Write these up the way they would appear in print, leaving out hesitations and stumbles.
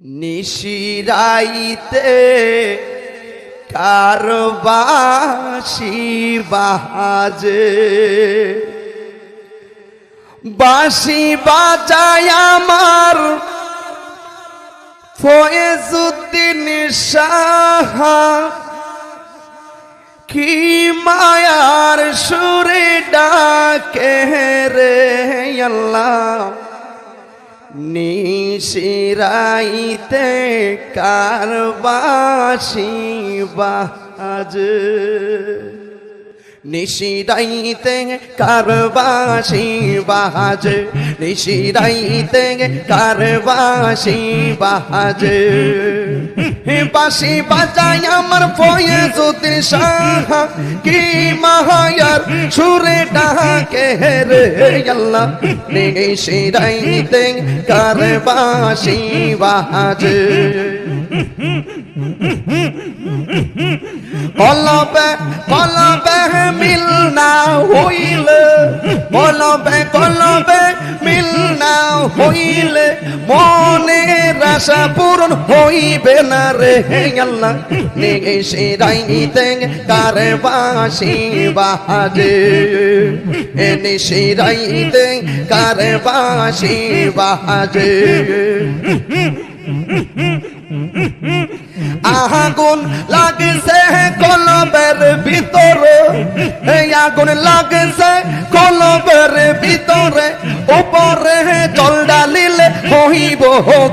নিশিরাইতে কারবাসি বাজে বাঁশি বাজায় আমার ফয়েজউদ্দিন শাহ কি মায়ার সুরে ডাকে রে আল্লাহ নিশিরাইতে কারবাসি বাজে নিশিরাইতে কারবাসি বাজে নিশিরাইতে কারবাসি বাজে বাঁশি বাজায় আমার ফয়েজউদ্দিন শাহ কি মায়ার সুরে ডাকে রে আল্লাহ নিশিরাইতে কারবাসি বাজে কলবে কলবে মিল না হইলে কলবে মিল না হইলে মনের আশা পূরণ হইবে না রে আল্লাহ নিশিরাইতে কারবাসি বাজে নিশিরাইতে কারবাসি বাজে আগুন লাগছে কলবের ভিতরে আগুন লাগছে কলবের ভিতরে উপরে জল ডালিলে হইব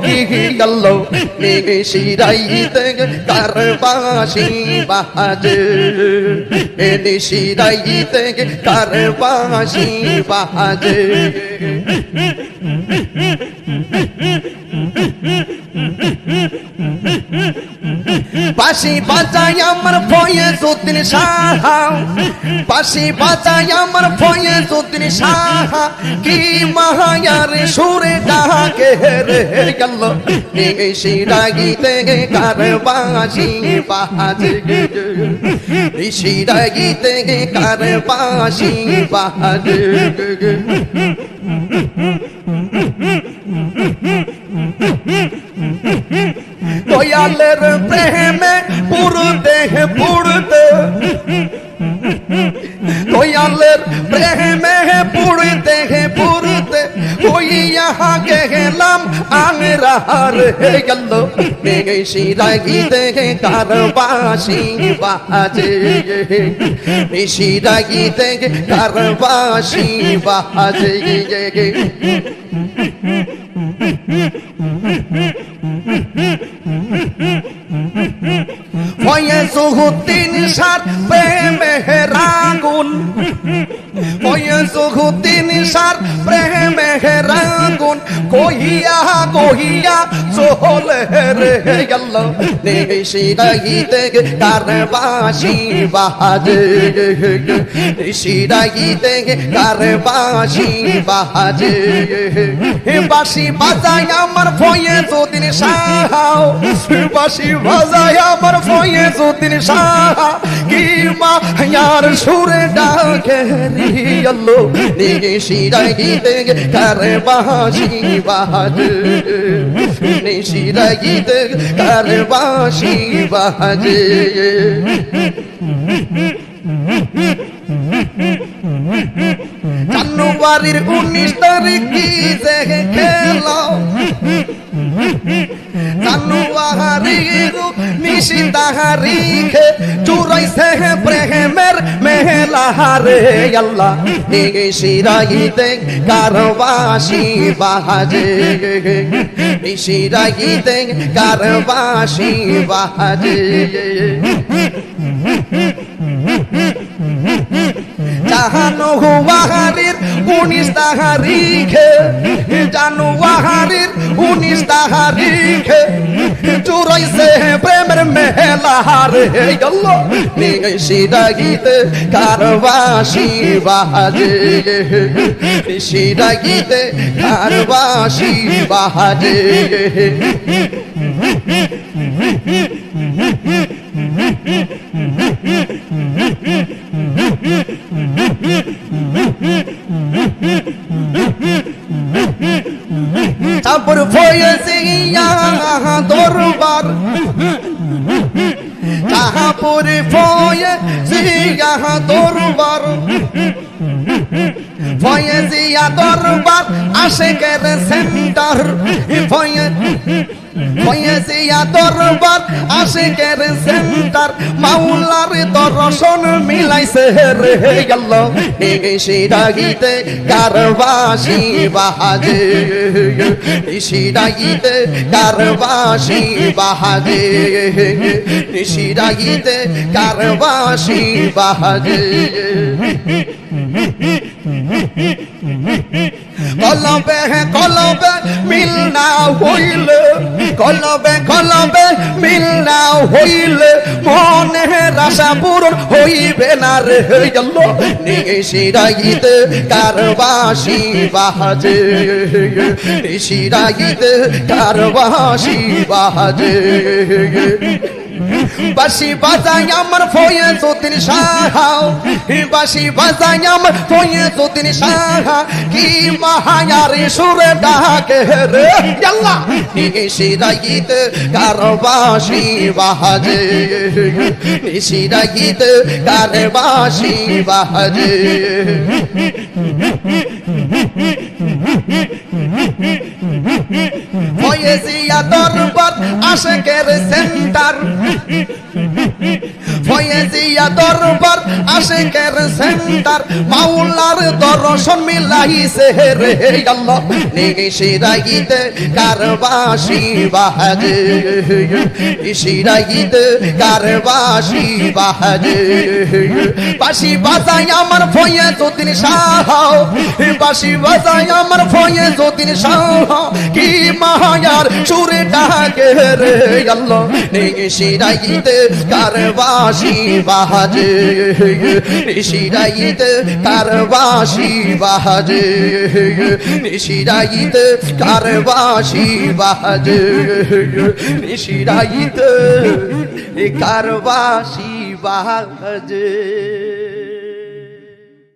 কি গেল নিশিরাইতে কারবাসি বাজে নিশিরাইতে কারবাসি বাজে বাঁশি বাজায় আমার ফয়েজউদ্দিন শাহ বাঁশি বাজায় আমার ফয়েজউদ্দিন শাহ কি মায়ার সুরে ডাকে রে গেল নিশিরাইতে কারবাসি বাজে নিশিরাইতে কারবাসি বাজে দয়ালের প্রেমে পুরতে পুরতে দয়ালের প্রেমে পুরতে পুরতে হইয়া গেলাম আংরার গেল নিশিরাইতে কারবাসি বাজে নিশিরাইতে কারবাসি বাজে ফয়েজউদ্দিন শাহ প্রেমের আগুন ফয়েজউদ্দিন শাহ প্রেমের আগুন কহিয়া কহিয়া চলে রে গেল নিশিরাইতে কারবাসি বাজে নিশিরাইতে কারবাসি বাজে বাঁশি বাজায় আমার ফয়েজউদ্দিন শাহ বাঁশি বাজায় আমার ফয়েজউদ্দিন শাহ কি মায়ার সুরে ডাকে রে আল্লাহ নিশিরাইতে কারবাসি বাজে নিশিরাইতে কারবাসি বাজে জানুয়ারির 19 তারিখ কি যে খেলো জানুয়ারির 19 তারিখে চুরাইছে প্রেমের মেলা রে আল্লাহ নিশিরাইতে কারবাসি বাজে নিশিরাইতে কারবাসি বাজে জানুয়ারির 19 তারিখে জানুয়ারির 19 তারিখে চুরাইছে প্রেমের মেলা রে আল্লাহ নিশিরাইতে কারবাসি বাজে নিশিরাইতে কারবাসি বাজে তারপর ফয়েজিয়া দরবার কাহাপুরি ফয়ে জিয়া দরবার ফয়েজিয়া দরবার আশেকের সেন্টার ফয়েজিয়া দরবার আশেকের সেন্টার মাওলার দর্শন মিলাইছে রে আল্লাহ নিশিরাগিতে কারবাসি বাহাজে নিশিরাগিতে কারবাসি বাহাজে নিশিরাগিতে কারবাসি বাহাজে কলবে কলবে মিল না হইলে কলবে কলবে মিল না হইলে মনের আশা পূরণ হইবে না রে আল্লাহ নিশিরাগিতে কারবাসি বাহাজে নিশিরাগিতে কারবাসি বাহাজে বাঁশি বাজাই আমার ফয়েজউদ্দিন শাহ বাঁশি বাজাই আমার ফয়েজউদ্দিন শাহ কি মায়ার সুরে ডাকে রে আল্লাহ নিশিরাগিতে কারবাসি বাহাজে নিশিরাগিতে কারবাসি বাহাজে ফয়েজিয়া দরবার আশেকের সেন্টার ফয়েজিয়া দরবার আশেকের সেন্টার মাওলার দর্শন মিলাইছে রে আল্লাহ নিশিরাগিতে কারবাসি বাহাজে নিশিরাগিতে কারবাসি বাহাজে বাঁশি বাজাই আমার ফয়েজউদ্দিন শাহ বাঁশি বাজাই আমার ফয়েজউদ্দিন শাহ কি মায়ার সুরে ডাকে রে আল্লাহ নিশিরাগিতে কারবাসি বাহাজে নিশিরাগিতে কারবাসি বাহাজে নিশিরাগিতে কারবাসি বাহাজে নিশিরাগিতে কারবাসি বাহাজে